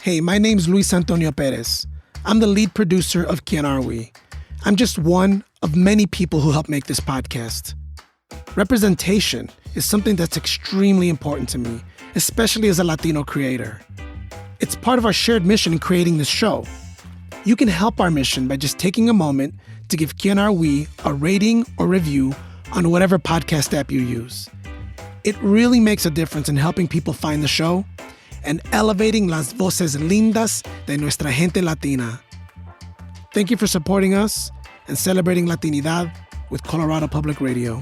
Hey, my name's Luis Antonio Perez. I'm the lead producer of Quién Are We. I'm just one of many people who help make this podcast. Representation is something that's extremely important to me, especially as a Latino creator. It's part of our shared mission in creating this show. You can help our mission by just taking a moment to give Quién Are We a rating or review on whatever podcast app you use. It really makes a difference in helping people find the show and elevating las voces lindas de nuestra gente latina. Thank you for supporting us and celebrating Latinidad with Colorado Public Radio.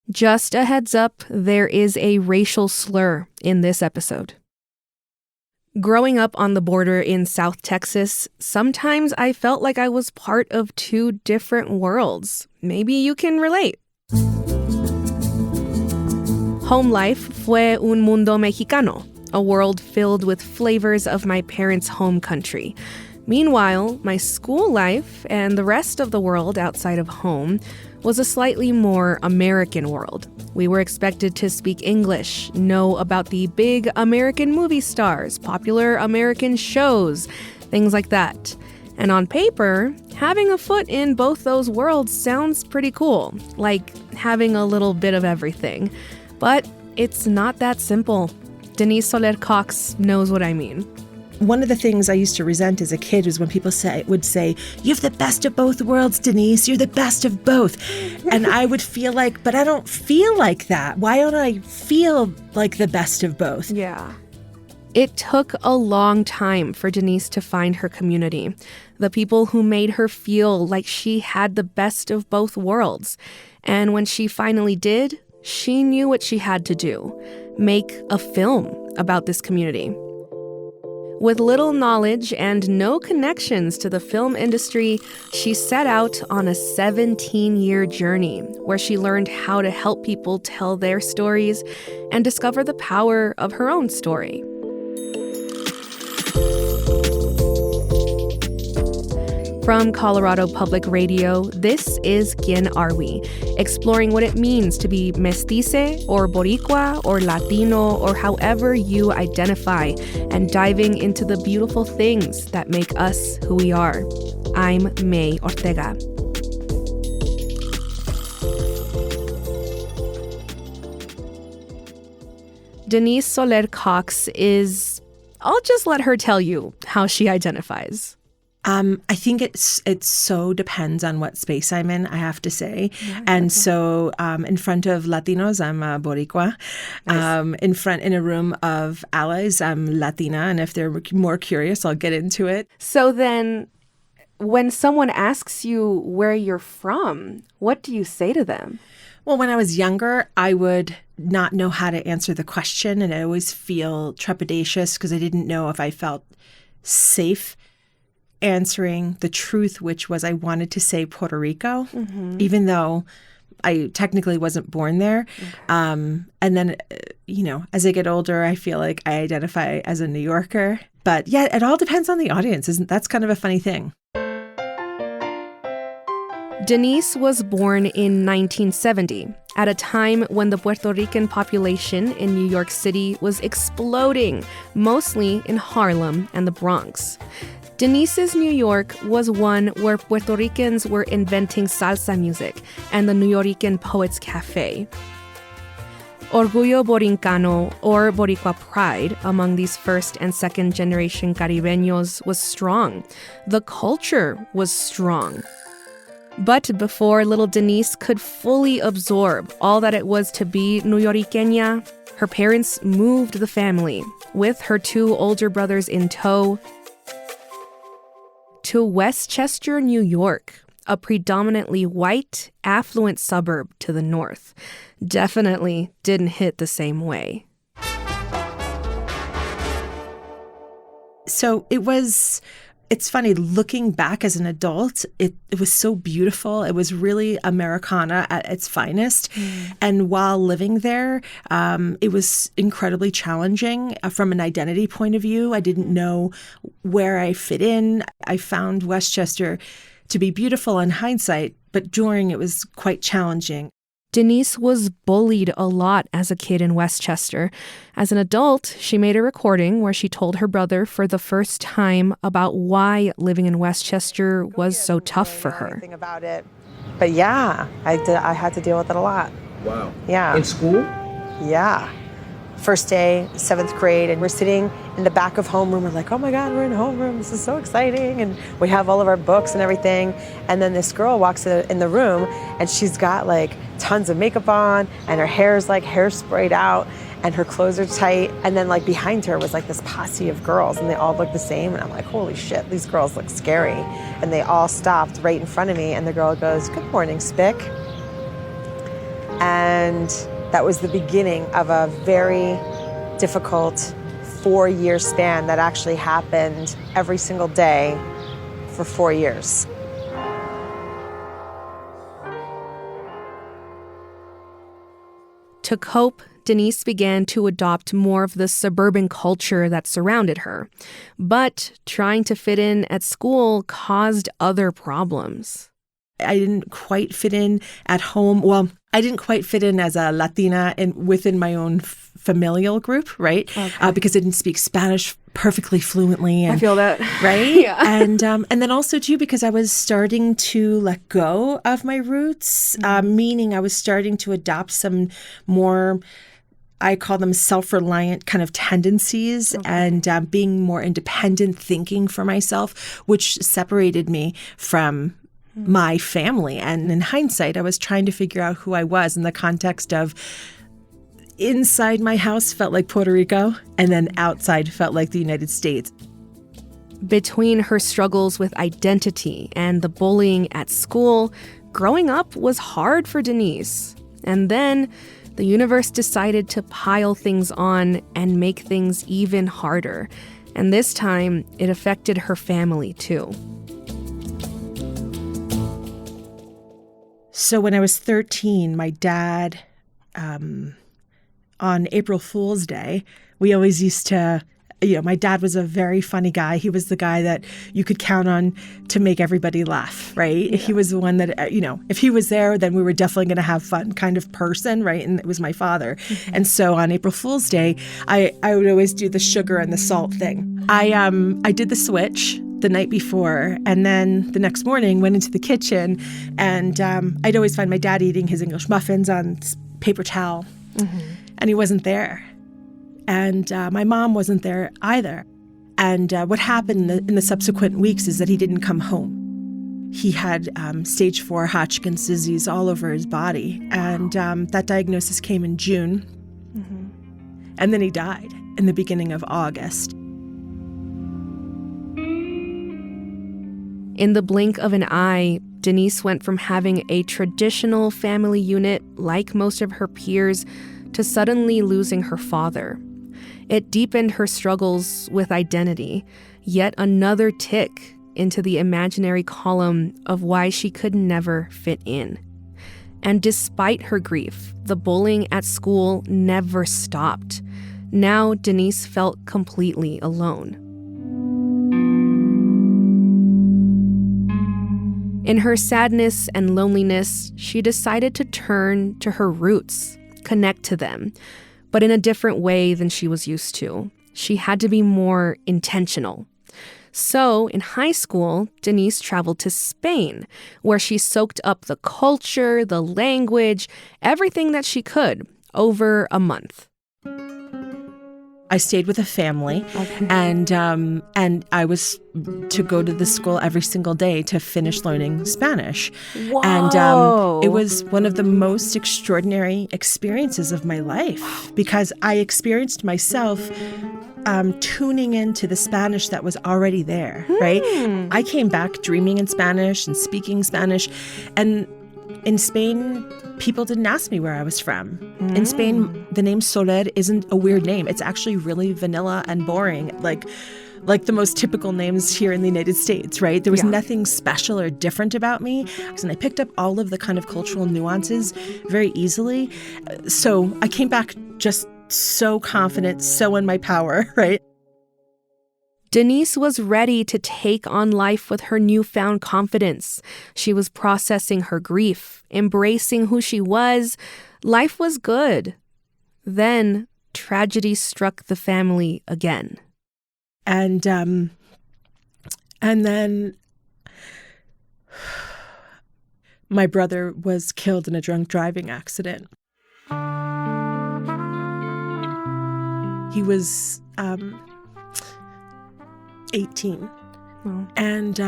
Just a heads up, there is a racial slur in this episode. Growing up on the border in South Texas, sometimes I felt like I was part of two different worlds. Maybe you can relate. Home life fue un mundo mexicano, a world filled with flavors of my parents' home country. Meanwhile, my school life and the rest of the world outside of home was a slightly more American world. We were expected to speak English, know about the big American movie stars, popular American shows, things like that. And on paper, having a foot in both those worlds sounds pretty cool, like having a little bit of everything. But it's not that simple. Denise Soler Cox knows what I mean. One of the things I used to resent as a kid was when people would say, "You have the best of both worlds, Denise. You're the best of both." And I would feel like, but I don't feel like that. Why don't I feel like the best of both? Yeah. It took a long time for Denise to find her community, the people who made her feel like she had the best of both worlds. And when she finally did, she knew what she had to do: make a film about this community. With little knowledge and no connections to the film industry, she set out on a 17-year journey where she learned how to help people tell their stories and discover the power of her own story. From Colorado Public Radio, this is Quién Are We, exploring what it means to be mestice or boricua or Latino or however you identify, and diving into the beautiful things that make us who we are. I'm May Ortega. Denise Soler Cox is... I'll just let her tell you how she identifies. I think it so depends on what space I'm in, I have to say. Yeah, and okay. So in front of Latinos, I'm Boricua. Nice. In a room of allies, I'm Latina. And if they're more curious, I'll get into it. So then when someone asks you where you're from, what do you say to them? Well, when I was younger, I would not know how to answer the question. And I always feel trepidatious because I didn't know if I felt safe answering the truth, which was I wanted to say Puerto Rico, even though I technically wasn't born there. Okay. And then, as I get older, I feel like I identify as a New Yorker. But yeah, it all depends on the audience. That's kind of a funny thing. Denise was born in 1970, at a time when the Puerto Rican population in New York City was exploding, mostly in Harlem and the Bronx. Denise's New York was one where Puerto Ricans were inventing salsa music and the Nuyorican Poets Cafe. Orgullo Borincano, or Boricua pride, among these first and second generation Caribeños was strong. The culture was strong. But before little Denise could fully absorb all that it was to be Nuyoriqueña, her parents moved the family, with her two older brothers in tow, to Westchester, New York, a predominantly white, affluent suburb to the north. Definitely didn't hit the same way. So it's funny, looking back as an adult, it was so beautiful. It was really Americana at its finest. And while living there, it was incredibly challenging from an identity point of view. I didn't know where I fit in. I found Westchester to be beautiful in hindsight, but during it was quite challenging. Denise was bullied a lot as a kid in Westchester. As an adult, she made a recording where she told her brother for the first time about why living in Westchester was so tough for her. About it. But yeah, I had to deal with it a lot. Wow. Yeah. In school? Yeah. First day, 7th grade, and we're sitting in the back of homeroom. We're like, oh my God, we're in homeroom. This is so exciting. And we have all of our books and everything. And then this girl walks in the room, and she's got like tons of makeup on, and her hair's like hairsprayed out, and her clothes are tight. And then like behind her was like this posse of girls, and they all look the same. And I'm like, holy shit, these girls look scary. And they all stopped right in front of me, and the girl goes, good morning, Spick. And that was the beginning of a very difficult 4-year span that actually happened every single day for 4 years. To cope, Denise began to adopt more of the suburban culture that surrounded her. But trying to fit in at school caused other problems. I didn't quite fit in at home. Well, I didn't quite fit in as a Latina within my own familial group, right? Okay. Because I didn't speak Spanish perfectly fluently. And, I feel that. Right? Yeah. And then also, too, because I was starting to let go of my roots, meaning I was starting to adopt some more, I call them self-reliant kind of tendencies, okay, and being more independent, thinking for myself, which separated me from my family. And in hindsight, I was trying to figure out who I was in the context of inside my house felt like Puerto Rico, and then outside felt like the United States. Between her struggles with identity and the bullying at school, growing up was hard for Denise. And then the universe decided to pile things on and make things even harder. And this time, it affected her family too. So when I was 13, my dad, on April Fool's Day, we always used to, my dad was a very funny guy. He was the guy that you could count on to make everybody laugh, right? Yeah. He was the one that, if he was there, then we were definitely going to have fun kind of person, right? And it was my father. Mm-hmm. And so on April Fool's Day, I would always do the sugar and the salt thing. I did the switch the night before, and then the next morning went into the kitchen, and I'd always find my dad eating his English muffins on paper towel, mm-hmm, and he wasn't there. And my mom wasn't there either. And what happened in the subsequent weeks is that he didn't come home. He had stage 4 Hodgkin's disease all over his body, and that diagnosis came in June, mm-hmm, and then he died in the beginning of August. In the blink of an eye, Denise went from having a traditional family unit like most of her peers to suddenly losing her father. It deepened her struggles with identity, yet another tick into the imaginary column of why she could never fit in. And despite her grief, the bullying at school never stopped. Now Denise felt completely alone. In her sadness and loneliness, she decided to turn to her roots, connect to them, but in a different way than she was used to. She had to be more intentional. So, in high school, Denise traveled to Spain, where she soaked up the culture, the language, everything that she could over a month. I stayed with a family, okay, and I was to go to the school every single day to finish learning Spanish. Whoa. And it was one of the most extraordinary experiences of my life, because I experienced myself tuning into the Spanish that was already there, right? I came back dreaming in Spanish and speaking Spanish, and in Spain, people didn't ask me where I was from. In Spain, the name Soler isn't a weird name. It's actually really vanilla and boring, like the most typical names here in the United States, right? There was nothing special or different about me. And I picked up all of the kind of cultural nuances very easily. So I came back just so confident, so in my power, right? Denise was ready to take on life with her newfound confidence. She was processing her grief, embracing who she was. Life was good. Then tragedy struck the family again. And then my brother was killed in a drunk driving accident. He was 18. Oh. And,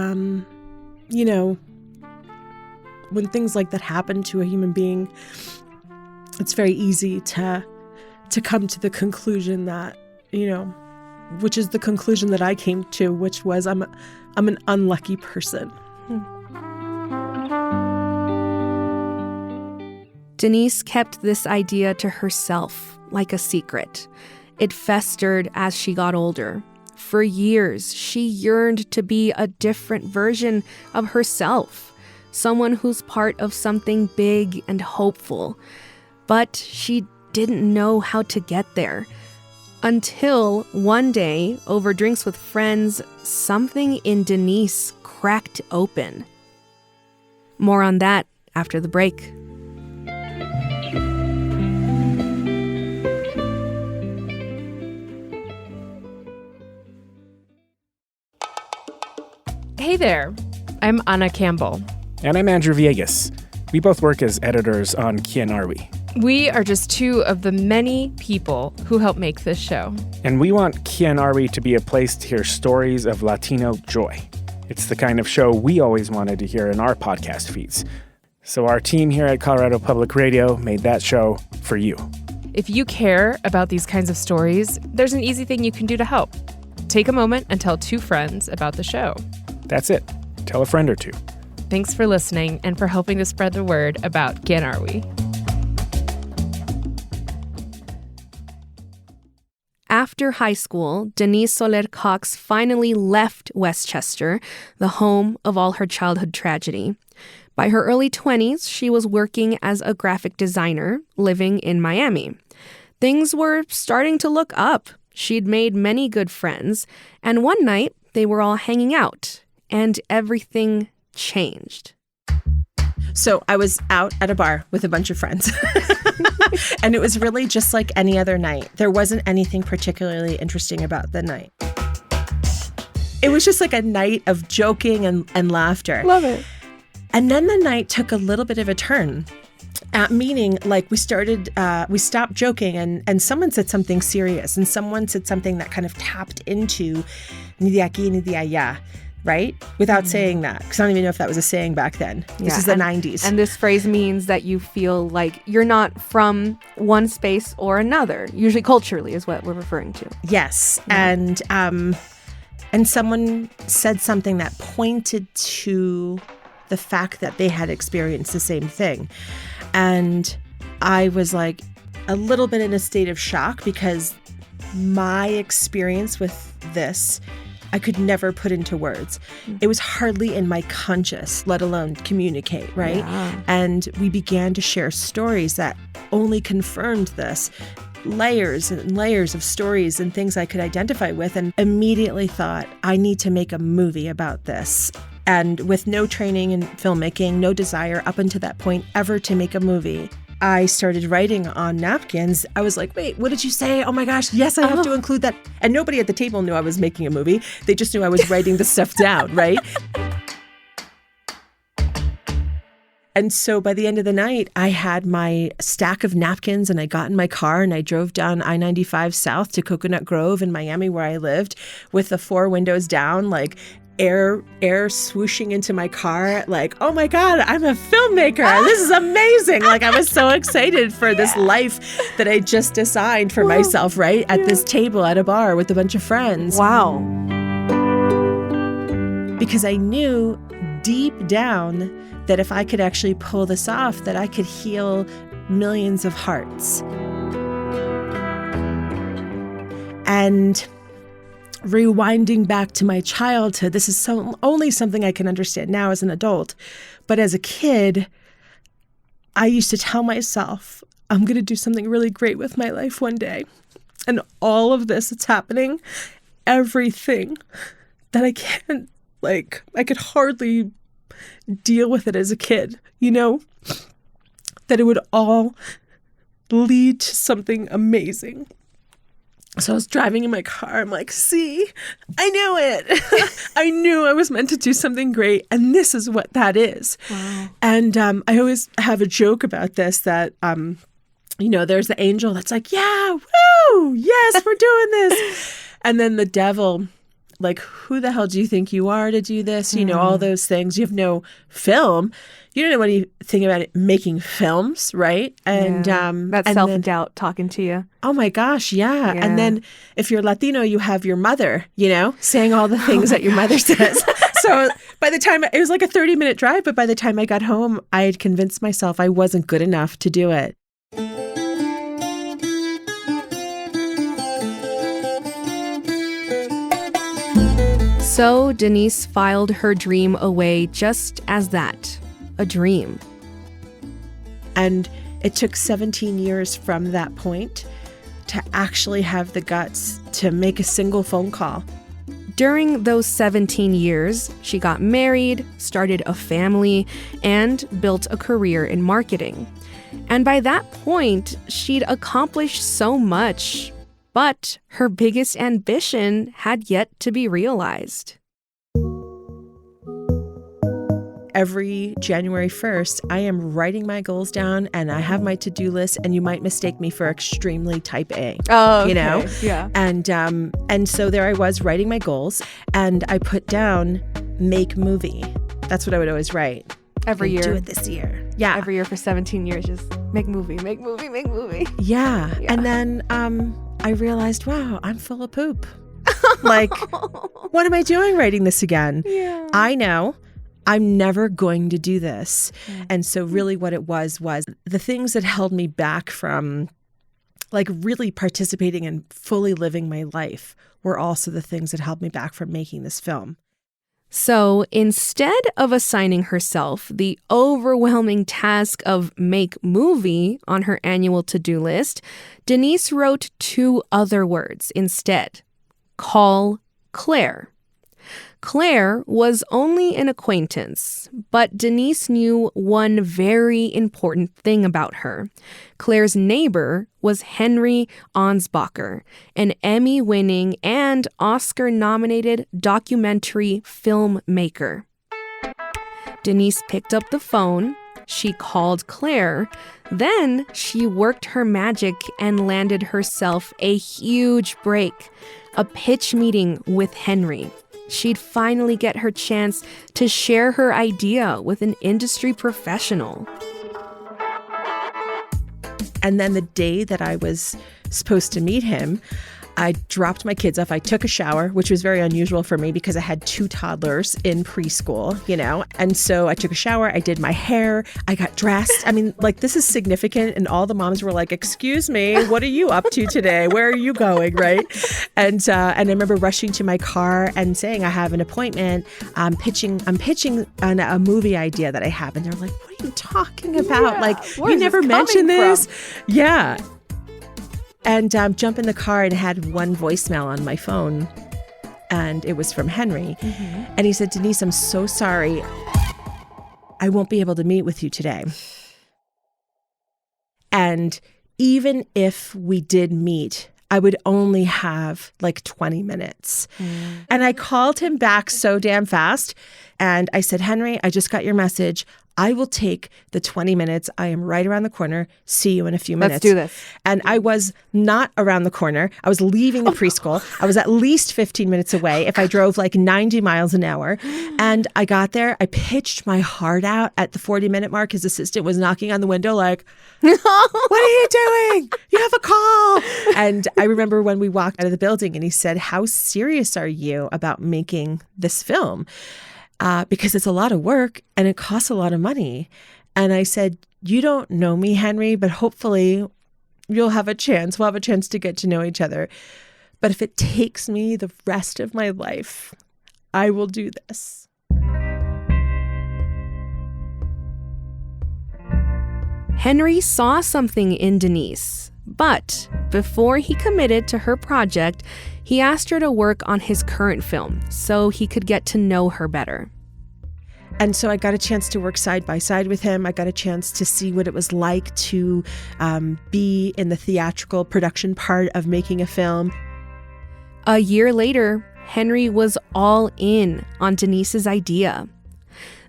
when things like that happen to a human being, it's very easy to come to the conclusion that, which is the conclusion that I came to, which was I'm an unlucky person. Denise kept this idea to herself, like a secret. It festered as she got older. For years, she yearned to be a different version of herself, someone who's part of something big and hopeful. But she didn't know how to get there. Until one day, over drinks with friends, something in Denise cracked open. More on that after the break. Hey there, I'm Anna Campbell. And I'm Andrew Villegas. We both work as editors on Quién Are We? We are just two of the many people who help make this show. And we want Quién Are We to be a place to hear stories of Latino joy. It's the kind of show we always wanted to hear in our podcast feeds. So our team here at Colorado Public Radio made that show for you. If you care about these kinds of stories, there's an easy thing you can do to help. Take a moment and tell two friends about the show. That's it. Tell a friend or two. Thanks for listening and for helping to spread the word about Quién Are We? After high school, Denise Soler Cox finally left Westchester, the home of all her childhood tragedy. By her early 20s, she was working as a graphic designer, living in Miami. Things were starting to look up. She'd made many good friends, and one night they were all hanging out, and everything changed. So I was out at a bar with a bunch of friends. And it was really just like any other night. There wasn't anything particularly interesting about the night. It was just like a night of joking and laughter. Love it. And then the night took a little bit of a turn. Meaning, like, we stopped joking and someone said something serious, and someone said something that kind of tapped into ni de aquí ni de allá, right? Without saying that, because I don't even know if that was a saying back then. This is the 90s. And this phrase means that you feel like you're not from one space or another. Usually culturally is what we're referring to. Yes. And someone said something that pointed to the fact that they had experienced the same thing. And I was like a little bit in a state of shock because my experience with this, I could never put into words. It was hardly in my conscious, let alone communicate, right? Yeah. And we began to share stories that only confirmed this. Layers and layers of stories and things I could identify with, and immediately thought, I need to make a movie about this. And with no training in filmmaking, no desire up until that point ever to make a movie, I started writing on napkins. I was like, wait, what did you say? Oh my gosh, yes, I have to include that. And nobody at the table knew I was making a movie. They just knew I was writing the stuff down, right? And so by the end of the night, I had my stack of napkins and I got in my car and I drove down I-95 south to Coconut Grove in Miami where I lived with the 4 windows down, like air swooshing into my car, like, oh my God, I'm a filmmaker. This is amazing. Like, I was so excited for this life that I just designed for myself, right? At this table at a bar with a bunch of friends. Wow. Because I knew deep down that if I could actually pull this off, that I could heal millions of hearts. And rewinding back to my childhood, this is only something I can understand now as an adult. But as a kid, I used to tell myself, I'm going to do something really great with my life one day. And all of this that's happening everything that I can't, like, I could hardly deal with it as a kid, you know, that it would all lead to something amazing. So I was driving in my car. I'm like, see, I knew it. I knew I was meant to do something great. And this is what that is. Wow. And I always have a joke about this that, you know, there's the angel that's like, yeah, woo, yes, we're doing this. And then the devil, like, who the hell do you think you are to do this? You know, all those things. You have no film. You don't know anything about it, making films, right? And that and self-doubt talking to you. oh my gosh, yeah. And then if you're Latino, you have your mother, you know, saying all the things that your mother says. So by the time, it was like a 30-minute drive, but by the time I got home, I had convinced myself I wasn't good enough to do it. So Denise filed her dream away just as that, a dream. And it took 17 years from that point to actually have the guts to make a single phone call. During those 17 years, she got married, started a family, and built a career in marketing. And by that point, she'd accomplished so much, but her biggest ambition had yet to be realized. Every January 1st, I am writing my goals down and I have my to-do list, and you might mistake me for extremely type A. Oh, okay. You know? Yeah. And so there I was writing my goals, and I put down make movie. That's what I would always write. Every year. Do it this year. Yeah. Every year for 17 years, just make movie, make movie, make movie. Yeah. Yeah. And then I realized, wow, I'm full of poop. Like, what am I doing writing this again? Yeah. I know I'm never going to do this. And so really what it was the things that held me back from, like, really participating and fully living my life were also the things that held me back from making this film. So instead of assigning herself the overwhelming task of make movie on her annual to-do list, Denise wrote 2 other words instead. Call Claire. Claire was only an acquaintance, but Denise knew one very important thing about her. Claire's neighbor was Henry Ansbacher, an Emmy-winning and Oscar-nominated documentary filmmaker. Denise picked up the phone, she called Claire, then she worked her magic and landed herself a huge break, a pitch meeting with Henry. She'd finally get her chance to share her idea with an industry professional. And then the day that I was supposed to meet him, I dropped my kids off. I took a shower, which was very unusual for me because I had 2 toddlers in preschool, you know? And so I took a shower, I did my hair, I got dressed. I mean, like, this is significant. And all the moms were like, excuse me, what are you up to today? Where are you going, right? And I remember rushing to my car and saying, I have an appointment. I'm pitching a movie idea that I have. And they're like, what are you talking about? Yeah, like, where you is never this mentioned coming this? from? Yeah. And jump in the car and had one voicemail on my phone. And it was from Henry. Mm-hmm. And he said, Denise, I'm so sorry. I won't be able to meet with you today. And even if we did meet, I would only have like 20 minutes. And I called him back so damn fast. And I said, Henry, I just got your message. I will take the 20 minutes. I am right around the corner. See you in a few minutes. Let's do this. And I was not around the corner. I was leaving the preschool. I was at least 15 minutes away if I drove like 90 miles an hour. And I got there. I pitched my heart out at the 40-minute mark. His assistant was knocking on the window like, what are you doing? You have a call. And I remember when we walked out of the building and he said, how serious are you about making this film? Because it's a lot of work and it costs a lot of money. And I said, you don't know me, Henry, but hopefully we'll have a chance to get to know each other. But if it takes me the rest of my life, I will do this. Henry saw something in Denise, But before he committed to her project, he asked her to work on his current film so he could get to know her better. And so I got a chance to work side by side with him. I got a chance to see what it was like to be in the theatrical production part of making a film. A year later, Henry was all in on Denise's idea.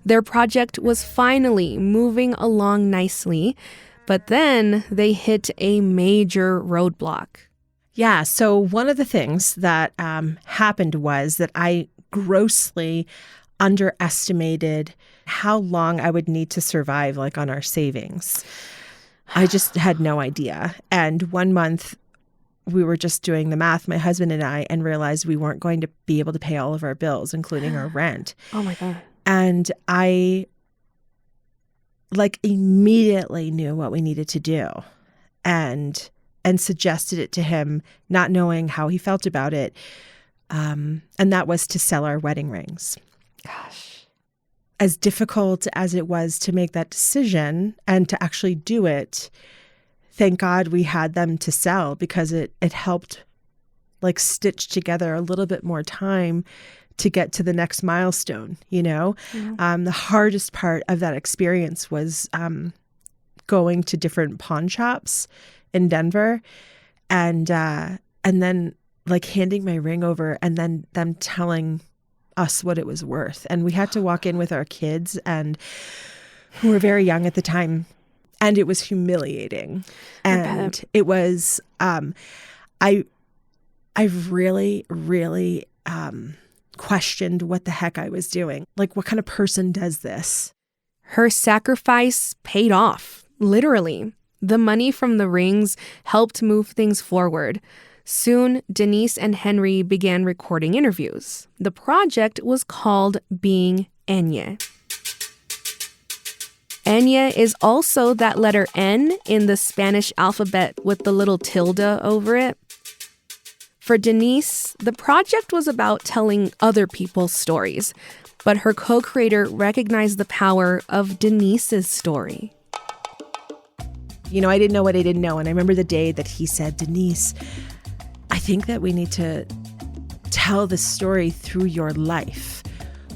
Their project was finally moving along nicely, but then they hit a major roadblock. Yeah, so one of the things that happened was that I grossly underestimated how long I would need to survive, like on our savings. I just had no idea. And 1 month, we were just doing the math, my husband and I, and realized we weren't going to be able to pay all of our bills, including our rent. Oh my God. And I immediately knew what we needed to do and suggested it to him, not knowing how he felt about it. And that was to sell our wedding rings. Gosh. As difficult as it was to make that decision and to actually do it, thank God we had them to sell, because it helped stitch together a little bit more time to get to the next milestone, you know? Yeah. The hardest part of that experience was going to different pawn shops in Denver and then handing my ring over and then them telling us what it was worth. And we had to walk in with our kids, and we were very young at the time, and it was humiliating. And it was, I really, really questioned what the heck I was doing. What kind of person does this? Her sacrifice paid off, literally. The money from the rings helped move things forward. Soon, Denise and Henry began recording interviews. The project was called Being Eñye. Eñye is also that letter N in the Spanish alphabet with the little tilde over it. For Denise, the project was about telling other people's stories, but her co-creator recognized the power of Denise's story. You know, I didn't know what I didn't know. And I remember the day that he said, Denise, I think that we need to tell the story through your life.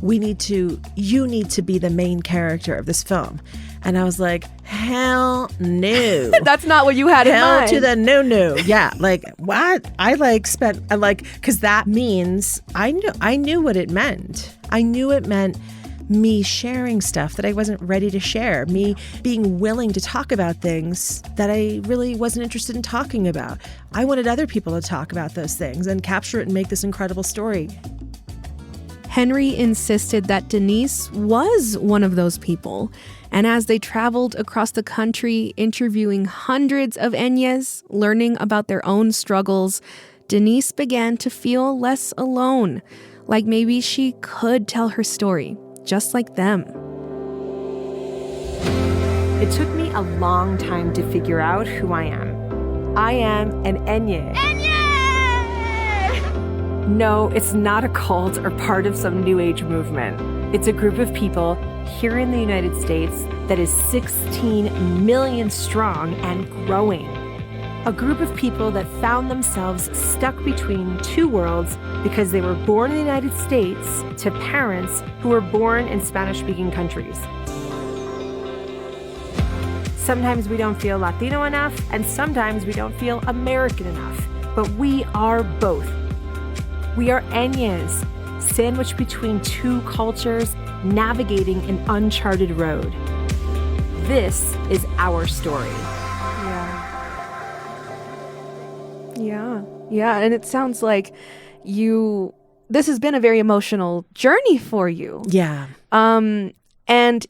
You need to be the main character of this film. And I was like, hell no. That's not what you had in mind. Hell to the no. Yeah, what? Because that means I knew what it meant. I knew it meant me sharing stuff that I wasn't ready to share, me being willing to talk about things that I really wasn't interested in talking about. I wanted other people to talk about those things and capture it and make this incredible story. Henry insisted that Denise was one of those people. And as they traveled across the country, interviewing hundreds of Eñyes, learning about their own struggles, Denise began to feel less alone, like maybe she could tell her story, just like them. It took me a long time to figure out who I am. I am an Eñye. Eñye! No, it's not a cult or part of some new age movement. It's a group of people here in the United States that is 16 million strong and growing. A group of people that found themselves stuck between two worlds because they were born in the United States to parents who were born in Spanish-speaking countries. Sometimes we don't feel Latino enough, and sometimes we don't feel American enough, but we are both. We are Eñyes, sandwiched between two cultures, navigating an uncharted road. This is our story. Yeah. And it sounds like this has been a very emotional journey for you. Yeah. And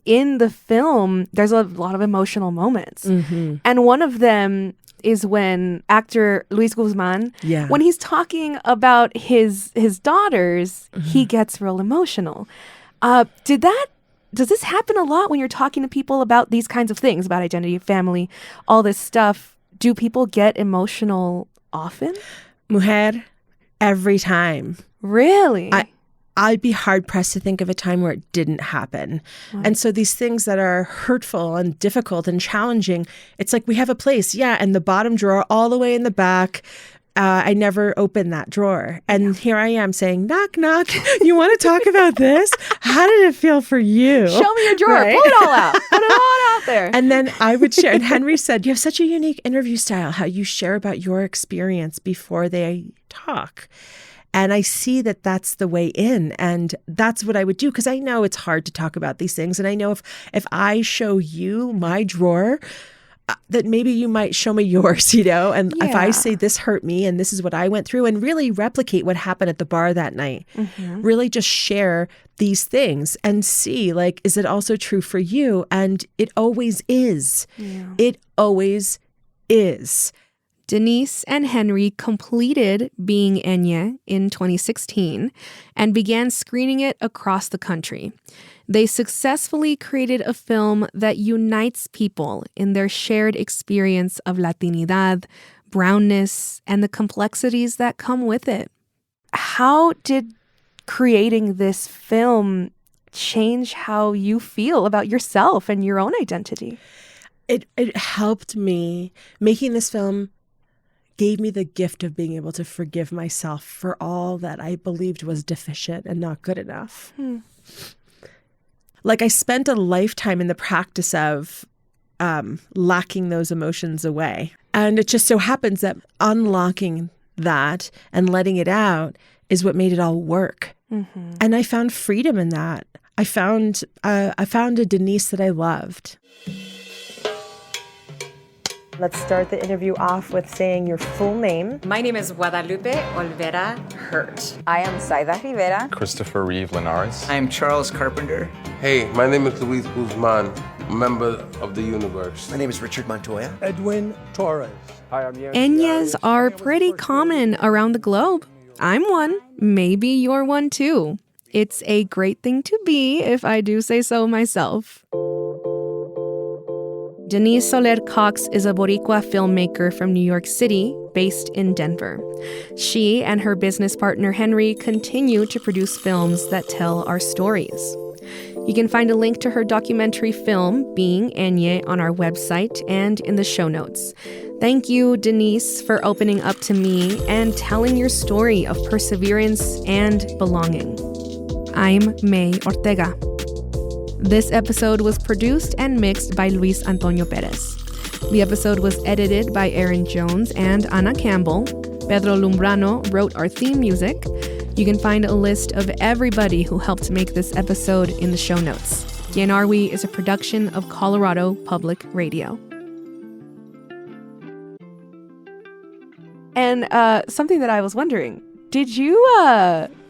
in the film, there's a lot of emotional moments. Mm-hmm. And one of them is when actor Luis Guzman, when he's talking about his daughters, he gets real emotional. Does this happen a lot when you're talking to people about these kinds of things, about identity, family, all this stuff? Do people get emotional often? Mujer, every time. Really? I'd be hard-pressed to think of a time where it didn't happen. Wow. And so these things that are hurtful and difficult and challenging, it's like we have a place, and the bottom drawer all the way in the back, I never opened that drawer. And here I am saying, knock, knock, you want to talk about this? How did it feel for you? Show me your drawer. Right? Pull it all out. Put it all out there. And then I would share. And Henry said, you have such a unique interview style, how you share about your experience before they talk. And I see that that's the way in. And that's what I would do, because I know it's hard to talk about these things. And I know if I show you my drawer, that maybe you might show me yours, and if I say this hurt me and this is what I went through, and really replicate what happened at the bar that night, really just share these things and see, like, is it also true for you? And it always is. Yeah. It always is. Denise and Henry completed Being Eñye in 2016 and began screening it across the country. They successfully created a film that unites people in their shared experience of Latinidad, brownness, and the complexities that come with it. How did creating this film change how you feel about yourself and your own identity? It helped me. Making this film gave me the gift of being able to forgive myself for all that I believed was deficient and not good enough. Like, I spent a lifetime in the practice of locking those emotions away. And it just so happens that unlocking that and letting it out is what made it all work. And I found freedom in that. I found a Denise that I loved. Let's start the interview off with saying your full name. My name is Guadalupe Olvera Hart. I am Zaida Rivera. Christopher Reeve Linares. I am Charles Carpenter. Hey, my name is Luis Guzman, member of the universe. My name is Richard Montoya. Edwin Torres. Hi, I'm Nguyen. Eñyes are pretty common around the globe. I'm one. Maybe you're one too. It's a great thing to be, if I do say so myself. Denise Soler Cox is a Boricua filmmaker from New York City, based in Denver. She and her business partner Henry continue to produce films that tell our stories. You can find a link to her documentary film, Being Eñye, on our website and in the show notes. Thank you, Denise, for opening up to me and telling your story of perseverance and belonging. I'm May Ortega. This episode was produced and mixed by Luis Antonio Perez. The episode was edited by Erin Jones and Ana Campbell. Pedro Lumbrano wrote our theme music. You can find a list of everybody who helped make this episode in the show notes. Quién Are We is a production of Colorado Public Radio. And something that I was wondering, did you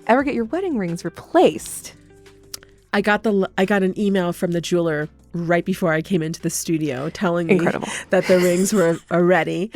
ever get your wedding rings replaced? I got an email from the jeweler right before I came into the studio telling me that the rings were ready.